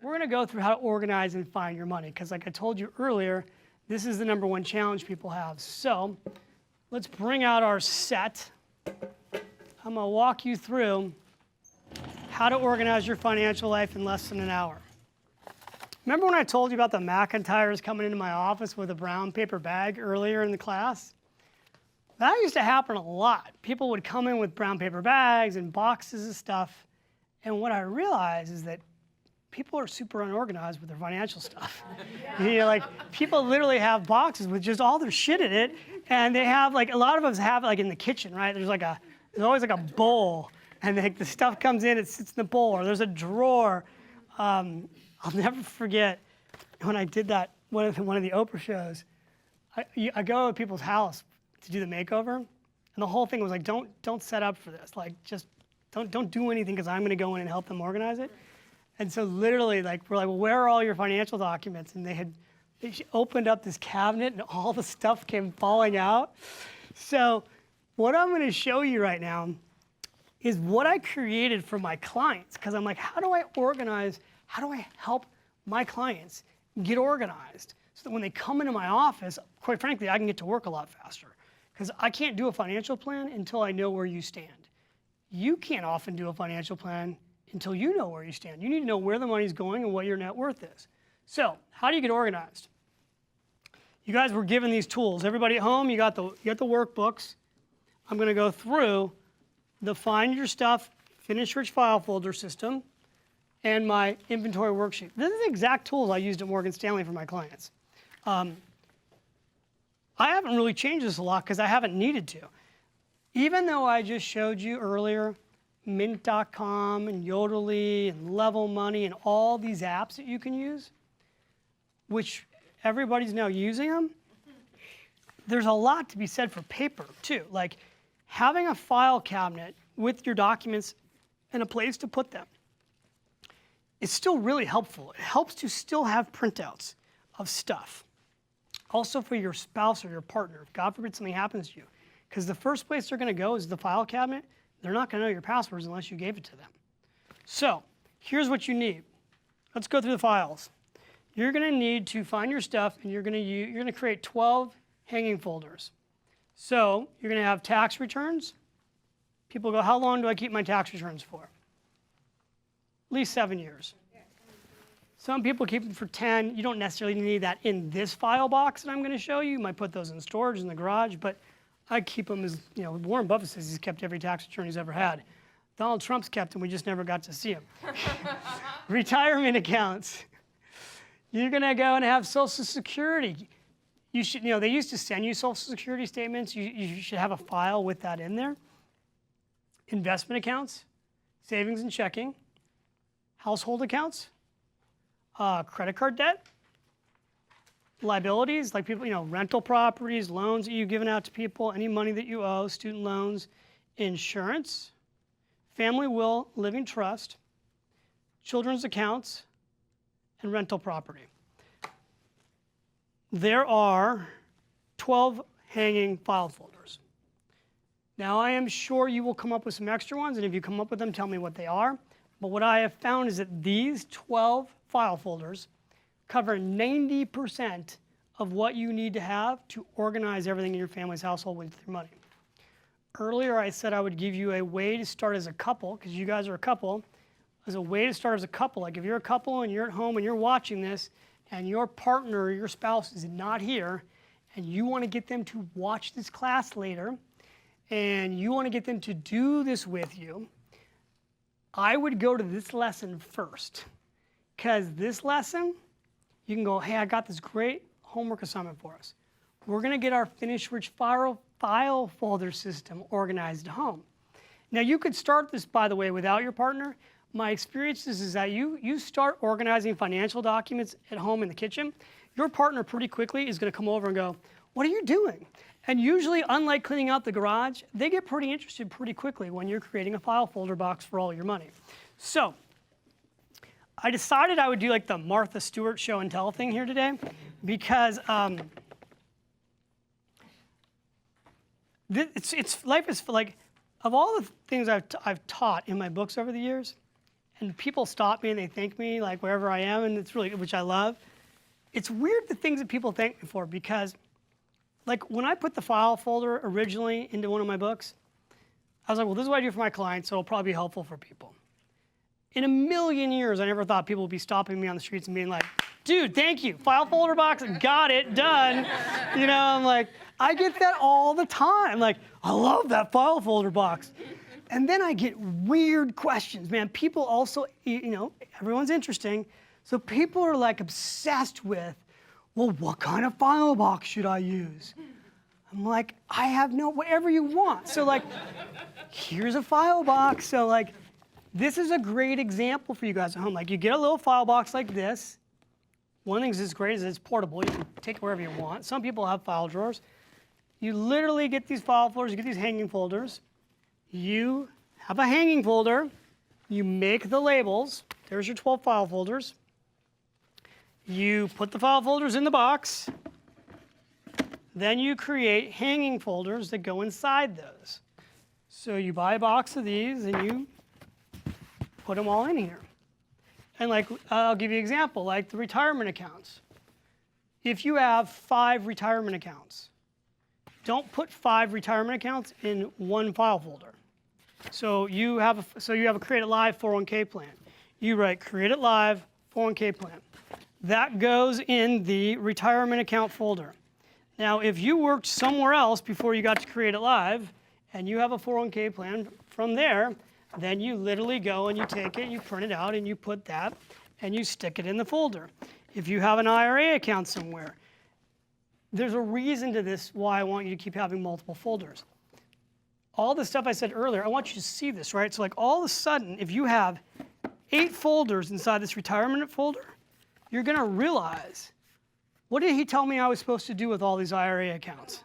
we're going to go through how to organize and find your money. Because like I told you earlier, this is the #1 challenge people have. So let's bring out our set. I'm going to walk you through how to organize your financial life in less than an hour. Remember when I told you about the McIntyres coming into my office with a brown paper bag earlier in the class? That used to happen a lot. People would come in with brown paper bags and boxes of stuff. And what I realized is that people are super unorganized with their financial stuff. You know, like people literally have boxes with just all their shit in it. And they have like, a lot of us have it like in the kitchen, right? There's always like a bowl. And like the stuff comes in, it sits in the bowl. Or there's a drawer. I'll never forget when I did that, one of the Oprah shows. I go to people's house to do the makeover, and the whole thing was like, don't set up for this. Like, just don't do anything because I'm going to go in and help them organize it. And so literally, like, we're like, well, where are all your financial documents? And they opened up this cabinet, and all the stuff came falling out. So what I'm going to show you right now is what I created for my clients, because I'm like, how do I organize? How do I help my clients get organized so that when they come into my office, quite frankly, I can get to work a lot faster? Because I can't do a financial plan until I know where you stand. You can't often do a financial plan until you know where you stand. You need to know where the money's going and what your net worth is. So how do you get organized? You guys were given these tools. Everybody at home, you got the workbooks. I'm going to go through the Find Your Stuff, Finish Rich file folder system, and my inventory worksheet. This is the exact tools I used at Morgan Stanley for my clients. I haven't really changed this a lot because I haven't needed to. Even though I just showed you earlier Mint.com and Yodlee and Level Money and all these apps that you can use, which everybody's now using them, there's a lot to be said for paper too. Like having a file cabinet with your documents and a place to put them. It's still really helpful. It helps to still have printouts of stuff. Also for your spouse or your partner, if God forbid something happens to you. Because the first place they're going to go is the file cabinet. They're not going to know your passwords unless you gave it to them. So here's what you need. Let's go through the files. You're going to need to find your stuff, and you're going to create 12 hanging folders. So you're going to have tax returns. People go, how long do I keep my tax returns for? At least 7 years. Some people keep them for 10. You don't necessarily need that in this file box that I'm going to show you. You might put those in storage in the garage, but I keep them as, you know, Warren Buffett says he's kept every tax return he's ever had. Donald Trump's kept them, we just never got to see him. Retirement accounts. You're going to go and have Social Security. You should, you know, they used to send you Social Security statements. You should have a file with that in there. Investment accounts, savings and checking, household accounts, credit card debt, liabilities, like people, you know, rental properties, loans that you've given out to people, any money that you owe, student loans, insurance, family will, living trust, children's accounts, and rental property. There are 12 hanging file folders. Now, I am sure you will come up with some extra ones, and if you come up with them, tell me what they are. But what I have found is that these 12 file folders cover 90% of what you need to have to organize everything in your family's household with your money. Earlier, I said I would give you a way to start as a couple, because you guys are a couple, as a way to start as a couple. Like if you're a couple and you're at home and you're watching this, and your partner or your spouse is not here, and you want to get them to watch this class later, and you want to get them to do this with you, I would go to this lesson first. Because this lesson, you can go, hey, I got this great homework assignment for us. We're going to get our Finish Rich file folder system organized at home. Now, you could start this, by the way, without your partner. My experience is that you start organizing financial documents at home in the kitchen, your partner pretty quickly is going to come over and go, what are you doing? And usually, unlike cleaning out the garage, they get pretty interested pretty quickly when you're creating a file folder box for all your money. So I decided I would do like the Martha Stewart show and tell thing here today because life is like, of all the things I've taught in my books over the years, and people stop me and they thank me like wherever I am, and it's really, which I love. It's weird the things that people thank me for, because like when I put the file folder originally into one of my books, I was like, well, this is what I do for my clients, so it'll probably be helpful for people. In a million years, I never thought people would be stopping me on the streets and being like, dude, thank you, file folder box, got it, done. You know, I'm like, I get that all the time. Like, I love that file folder box. And then I get weird questions, man. People also, you know, everyone's interesting. So people are like obsessed with, well, what kind of file box should I use? I'm like, I have no, whatever you want. So like, here's a file box. So like, this is a great example for you guys at home. Like, you get a little file box like this. One thing that's great is it's portable. You can take it wherever you want. Some people have file drawers. You literally get these file folders, you get these hanging folders. You have a hanging folder. You make the labels. There's your 12 file folders. You put the file folders in the box. Then you create hanging folders that go inside those. So you buy a box of these and you put them all in here. And like, I'll give you an example, like the retirement accounts. If you have 5 retirement accounts, don't put 5 retirement accounts in one file folder. So you have a Create It Live 401k plan. You write Create It Live 401k plan. That goes in the retirement account folder. Now, if you worked somewhere else before you got to Create It Live, and you have a 401k plan from there, then you literally go and you take it, you print it out, and you put that, and you stick it in the folder. If you have an IRA account somewhere, there's a reason to this why I want you to keep having multiple folders. All the stuff I said earlier, I want you to see this, right? So like all of a sudden, if you have 8 folders inside this retirement folder, you're gonna realize, what did he tell me I was supposed to do with all these IRA accounts?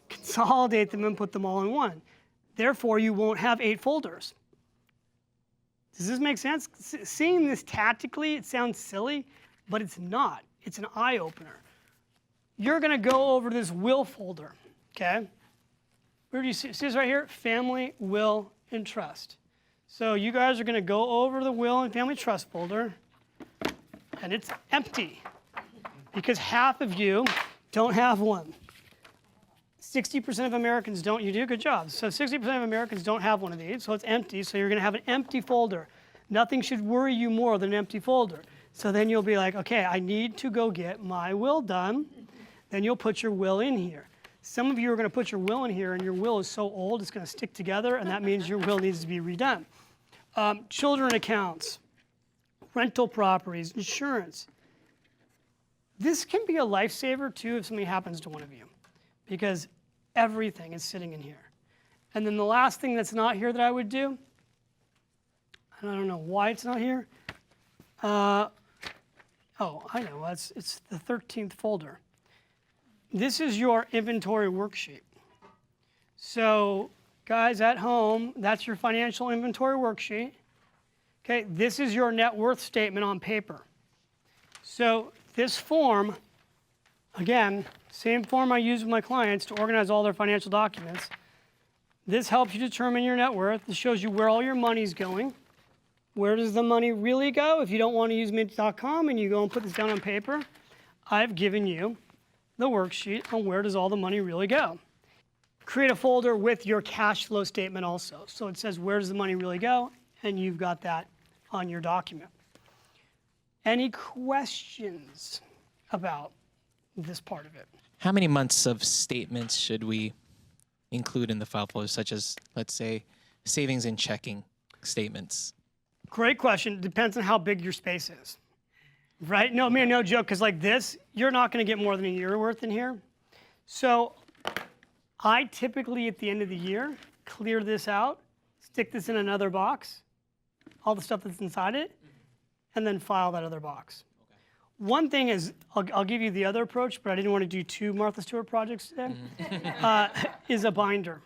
Consolidate them and put them all in one. Therefore, you won't have 8 folders. Does this make sense? Seeing this tactically, it sounds silly, but it's not. It's an eye-opener. You're gonna go over this will folder, okay? Where do you see this right here? Family, will, and trust. So you guys are gonna go over the will and family trust folder, and it's empty because half of you don't have one. 60% of Americans don't. You do a good job. So 60% of Americans don't have one of these, so it's empty. So you're going to have an empty folder. Nothing should worry you more than an empty folder. So then you'll be like, okay, I need to go get my will done. Then you'll put your will in here. Some of you are going to put your will in here, and your will is so old it's going to stick together, and that means your will needs to be redone. Children accounts, rental properties, insurance. This can be a lifesaver too if something happens to one of you, because everything is sitting in here. And then the last thing that's not here that I would do, and I don't know why it's not here. Oh, I know, it's the 13th folder. This is your inventory worksheet. So guys at home, that's your financial inventory worksheet. Okay, this is your net worth statement on paper. So this form, again, same form I use with my clients to organize all their financial documents. This helps you determine your net worth. This shows you where all your money's going. Where does the money really go? If you don't want to use Mint.com and you go and put this down on paper, I've given you the worksheet on where does all the money really go. Create a folder with your cash flow statement also. So it says where does the money really go, and you've got that on your document. Any questions about this part of it? How many months of statements should we include in the file folder, such as, let's say, savings and checking statements? Great question. Depends on how big your space is, right? No, man, no joke, because like this, you're not going to get more than a year worth in here. So I typically, at the end of the year, clear this out, stick this in another box, all the stuff that's inside it, and then file that other box. One thing is, I'll give you the other approach, but I didn't want to do 2 Martha Stewart projects today, is a binder.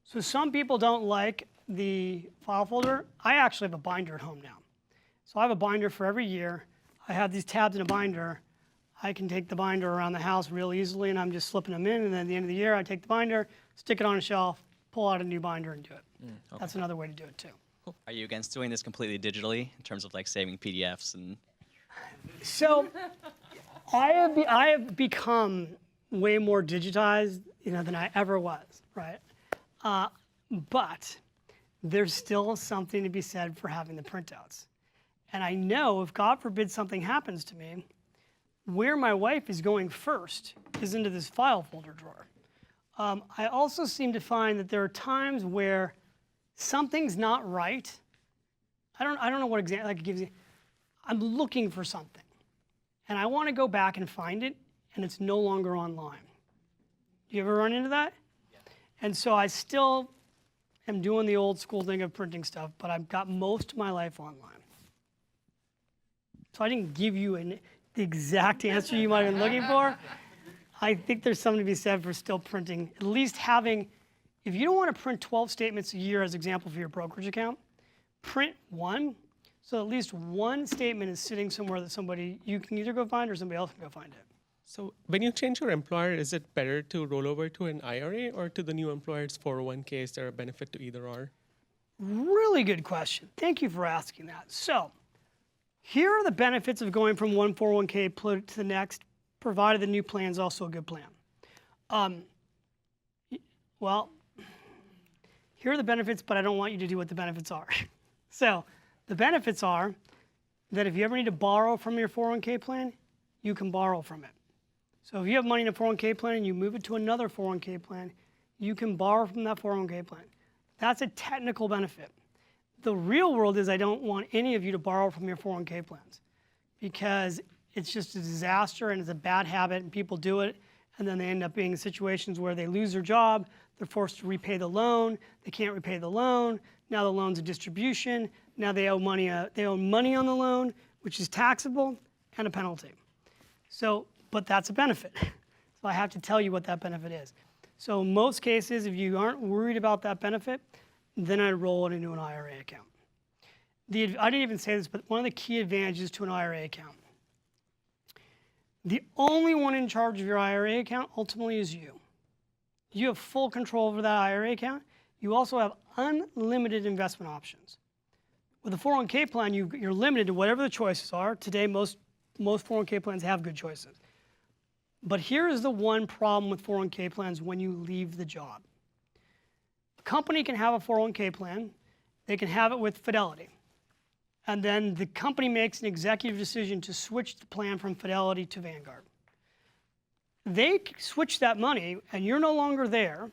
So some people don't like the file folder. I actually have a binder at home now. So I have a binder for every year. I have these tabs in a binder. I can take the binder around the house real easily, and I'm just slipping them in, and then at the end of the year, I take the binder, stick it on a shelf, pull out a new binder, and do it. Okay. That's another way to do it, too. Are you against doing this completely digitally in terms of like saving PDFs and? So I have become way more digitized, than I ever was, right? But there's still something to be said for having the printouts. And I know if God forbid something happens to me, where my wife is going first is into this file folder drawer. I also seem to find that there are times where something's not right. I don't know what example I could give you. I'm looking for something, and I want to go back and find it, and it's no longer online. You ever run into that? Yeah. And so I still am doing the old school thing of printing stuff, but I've got most of my life online. So I didn't give you the exact answer you might have been looking for. I think there's something to be said for still printing, at least having, if you don't want to print 12 statements a year as example for your brokerage account, print one, so at least one statement is sitting somewhere that you can either go find or somebody else can go find it. So when you change your employer, is it better to roll over to an IRA or to the new employer's 401k? Is there a benefit to either or? Really good question. Thank you for asking that. So here are the benefits of going from one 401k to the next, provided the new plan is also a good plan. Well, here are the benefits, but I don't want you to do what the benefits are. So the benefits are that if you ever need to borrow from your 401k plan, you can borrow from it. So if you have money in a 401k plan and you move it to another 401k plan, you can borrow from that 401k plan. That's a technical benefit. The real world is I don't want any of you to borrow from your 401k plans because it's just a disaster and it's a bad habit and people do it and then they end up being in situations where they lose their job, they're forced to repay the loan, they can't repay the loan, now the loan's a distribution, now they owe money on the loan, which is taxable and a penalty. So, but that's a benefit. So I have to tell you what that benefit is. So in most cases, if you aren't worried about that benefit, then I'd roll it into an IRA account. I didn't even say this, but one of the key advantages to an IRA account, the only one in charge of your IRA account ultimately is you. You have full control over that IRA account. You also have unlimited investment options. With a 401k plan, you're limited to whatever the choices are. Today, most 401k plans have good choices. But here is the one problem with 401k plans when you leave the job. A company can have a 401k plan. They can have it with Fidelity. And then the company makes an executive decision to switch the plan from Fidelity to Vanguard. They switch that money, and you're no longer there,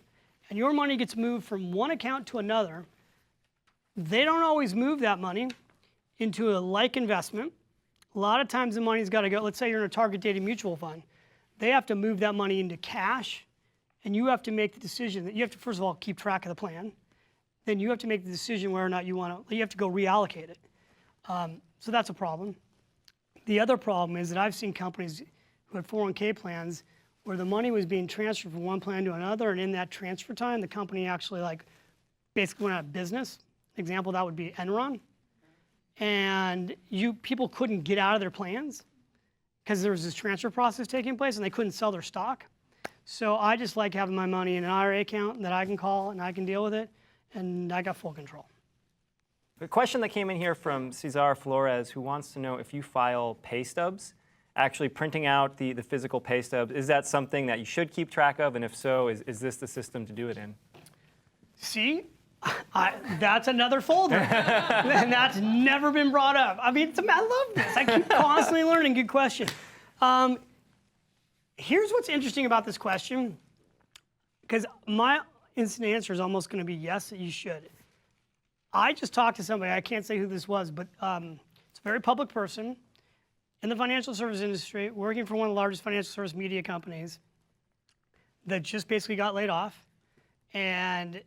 and your money gets moved from one account to another. They don't always move that money into a like investment. A lot of times the money's got to go, let's say you're in a target dated mutual fund. They have to move that money into cash, and you have to make the decision that you have to, first of all, keep track of the plan. Then you have to make the decision whether or not you have to go reallocate it. So that's a problem. The other problem is that I've seen companies who had 401k plans where the money was being transferred from one plan to another, and in that transfer time, the company actually basically went out of business. Example, that would be Enron. And people couldn't get out of their plans because there was this transfer process taking place and they couldn't sell their stock. So I just like having my money in an IRA account that I can call and I can deal with it, and I got full control. A question that came in here from Cesar Flores, who wants to know if you file pay stubs, actually printing out the physical pay stubs, is that something that you should keep track of? And if so, is this the system to do it in? See? That's another folder, and that's never been brought up. I mean, I love this. I keep constantly learning. Good question. Here's what's interesting about this question, because my instant answer is almost going to be yes, that you should. I just talked to somebody, I can't say who this was, but it's a very public person in the financial service industry, working for one of the largest financial service media companies that just basically got laid off and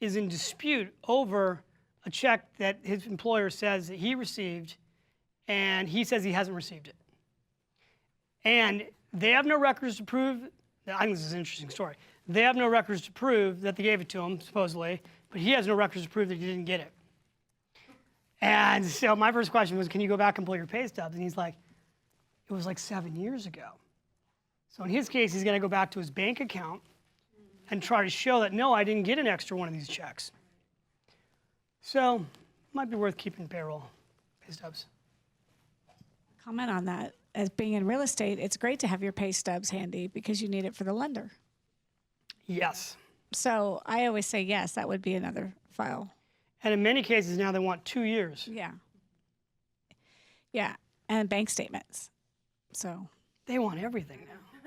is in dispute over a check that his employer says that he received, and he says he hasn't received it. And they have no records to prove, I think this is an interesting story. They have no records to prove that they gave it to him, supposedly, but he has no records to prove that he didn't get it. And so my first question was, can you go back and pull your pay stubs? And he's like, it was like 7 years ago. So in his case, he's going to go back to his bank account and try to show that, no, I didn't get an extra one of these checks. So Might be worth keeping payroll pay stubs. Comment on that. As being in real estate, it's great to have your pay stubs handy because you need it for the lender. Yes. So I always say yes, that would be another file. And in many cases now they want 2 years. Yeah. Yeah, and bank statements. So They want everything now.